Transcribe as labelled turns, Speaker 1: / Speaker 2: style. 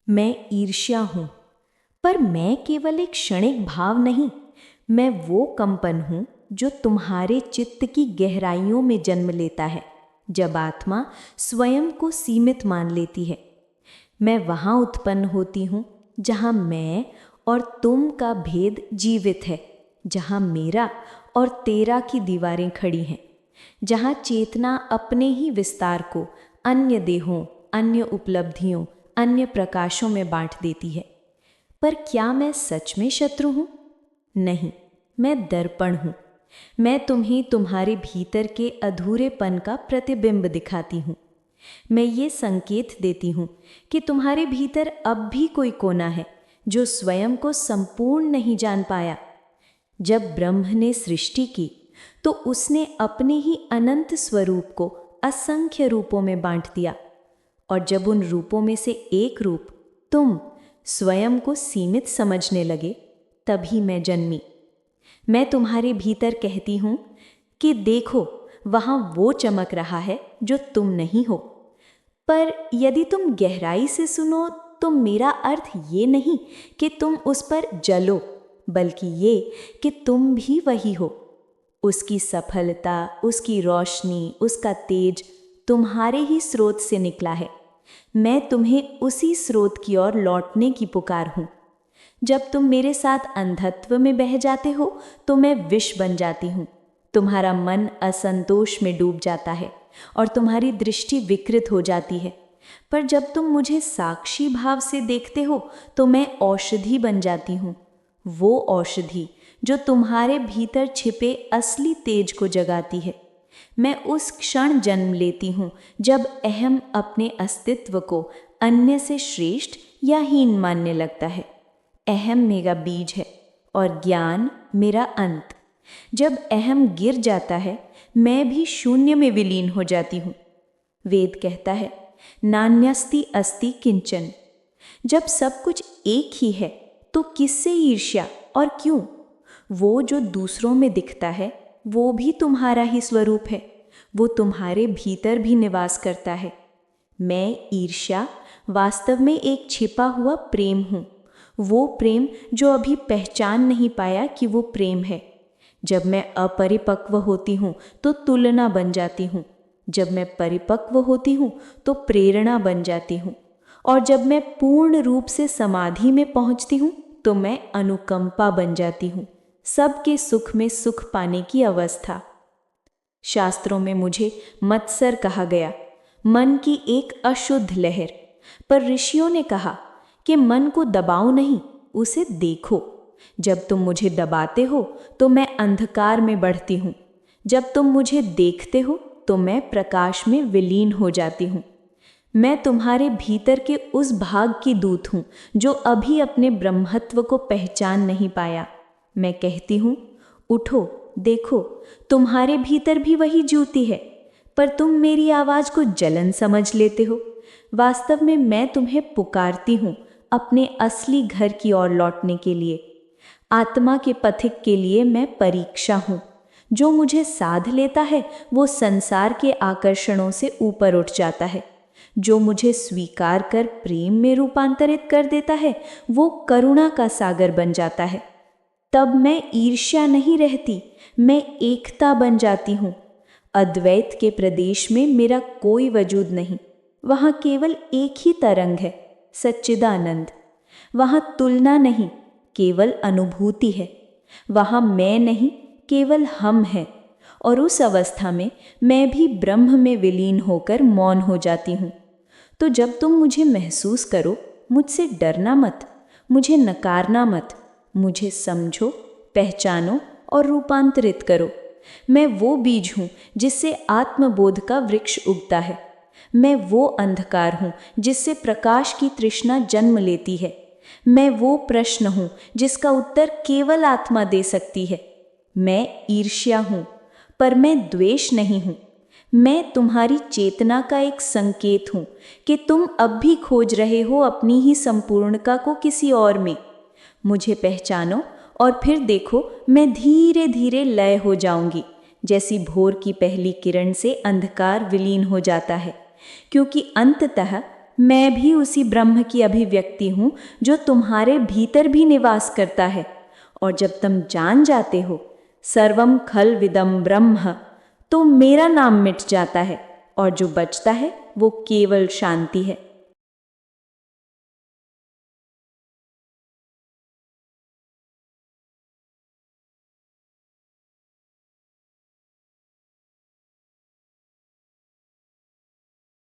Speaker 1: मैं ईर्ष्या हूँ, पर मैं केवल एक क्षणिक भाव नहीं, मैं वो कंपन हूँ जो तुम्हारे चित्त की गहराइयों में जन्म लेता है जब आत्मा स्वयं को सीमित मान लेती है। मैं वहाँ उत्पन्न होती हूँ जहाँ मैं और तुम का भेद जीवित है, जहाँ मेरा और तेरा की दीवारें खड़ी हैं, जहाँ चेतना अपने ही विस्तार को अन्य देहों, अन्य उपलब्धियों, अन्य प्रकाशों में बांट देती है। पर क्या मैं सच में शत्रु हूँ? नहीं, मैं दर्पण हूँ। मैं तुम्हें तुम्हारे भीतर के अधूरेपन का प्रतिबिंब दिखाती हूँ। मैं ये संकेत देती हूँ कि तुम्हारे भीतर अब भी कोई कोना है जो स्वयं को संपूर्ण नहीं जान पाया। जब ब्रह्म ने सृष्टि की तो उसने अपने ही अनंत स्वरूप को असंख्य रूपों में बांट दिया, और जब उन रूपों में से एक रूप तुम स्वयं को सीमित समझने लगे, तभी मैं जन्मी। मैं तुम्हारे भीतर कहती हूँ कि देखो, वहाँ वो चमक रहा है जो तुम नहीं हो। पर यदि तुम गहराई से सुनो तो मेरा अर्थ ये नहीं कि तुम उस पर जलो, बल्कि ये कि तुम भी वही हो। उसकी सफलता, उसकी रोशनी, उसका तेज तुम्हारे ही स्रोत से निकला है। मैं तुम्हें उसी स्रोत की ओर लौटने की पुकार हूँ। जब तुम मेरे साथ अंधत्व में बह जाते हो तो मैं विष बन जाती हूँ। तुम्हारा मन असंतोष में डूब जाता है और तुम्हारी दृष्टि विकृत हो जाती है। पर जब तुम मुझे साक्षी भाव से देखते हो तो मैं औषधि बन जाती हूँ, वो औषधि जो तुम्हारे भीतर छिपे असली तेज को जगाती है। मैं उस क्षण जन्म लेती हूँ जब अहम अपने अस्तित्व को अन्य से श्रेष्ठ या हीन मानने लगता है। अहम मेरा बीज है और ज्ञान मेरा अंत। जब अहम गिर जाता है, मैं भी शून्य में विलीन हो जाती हूँ। वेद कहता है, नान्यस्ति अस्ति किंचन। जब सब कुछ एक ही है तो किससे ईर्ष्या और क्यों? वो जो दूसरों में दिखता है वो भी तुम्हारा ही स्वरूप है, वो तुम्हारे भीतर भी निवास करता है। मैं ईर्ष्या वास्तव में एक छिपा हुआ प्रेम हूँ, वो प्रेम जो अभी पहचान नहीं पाया कि वो प्रेम है। जब मैं अपरिपक्व होती हूँ तो तुलना बन जाती हूँ, जब मैं परिपक्व होती हूँ तो प्रेरणा बन जाती हूँ, और जब मैं पूर्ण रूप से समाधि में पहुँचती हूँ तो मैं अनुकंपा बन जाती हूँ, सबके सुख में सुख पाने की अवस्था। शास्त्रों में मुझे मत्सर कहा गया, मन की एक अशुद्ध लहर। पर ऋषियों ने कहा कि मन को दबाओ नहीं, उसे देखो। जब तुम मुझे दबाते हो तो मैं अंधकार में बढ़ती हूँ, जब तुम मुझे देखते हो तो मैं प्रकाश में विलीन हो जाती हूँ। मैं तुम्हारे भीतर के उस भाग की दूत हूँ जो अभी अपने ब्रह्मत्व को पहचान नहीं पाया। मैं कहती हूँ, उठो, देखो, तुम्हारे भीतर भी वही ज्योति है, पर तुम मेरी आवाज़ को जलन समझ लेते हो। वास्तव में मैं तुम्हें पुकारती हूँ अपने असली घर की ओर लौटने के लिए। आत्मा के पथिक के लिए मैं परीक्षा हूँ। जो मुझे साध लेता है वो संसार के आकर्षणों से ऊपर उठ जाता है। जो मुझे स्वीकार कर प्रेम में रूपांतरित कर देता है वो करुणा का सागर बन जाता है। तब मैं ईर्ष्या नहीं रहती, मैं एकता बन जाती हूँ। अद्वैत के प्रदेश में मेरा कोई वजूद नहीं, वहाँ केवल एक ही तरंग है, सच्चिदानंद। वहाँ तुलना नहीं, केवल अनुभूति है। वहाँ मैं नहीं, केवल हम हैं। और उस अवस्था में मैं भी ब्रह्म में विलीन होकर मौन हो जाती हूँ। तो जब तुम मुझे महसूस करो, मुझसे डरना मत, मुझे नकारना मत, मुझे समझो, पहचानो और रूपांतरित करो। मैं वो बीज हूँ जिससे आत्मबोध का वृक्ष उगता है। मैं वो अंधकार हूँ जिससे प्रकाश की तृष्णा जन्म लेती है। मैं वो प्रश्न हूँ जिसका उत्तर केवल आत्मा दे सकती है। मैं ईर्ष्या हूँ, पर मैं द्वेष नहीं हूँ। मैं तुम्हारी चेतना का एक संकेत हूँ कि तुम अब भी खोज रहे हो अपनी ही संपूर्णता को किसी और में। मुझे पहचानो और फिर देखो, मैं धीरे धीरे लय हो जाऊंगी, जैसी भोर की पहली किरण से अंधकार विलीन हो जाता है, क्योंकि अंततः मैं भी उसी ब्रह्म की अभिव्यक्ति हूँ जो तुम्हारे भीतर भी निवास करता है। और जब तुम जान जाते हो सर्वम खल विदम ब्रह्म, तो मेरा नाम मिट जाता है और जो बचता है वो केवल शांति है।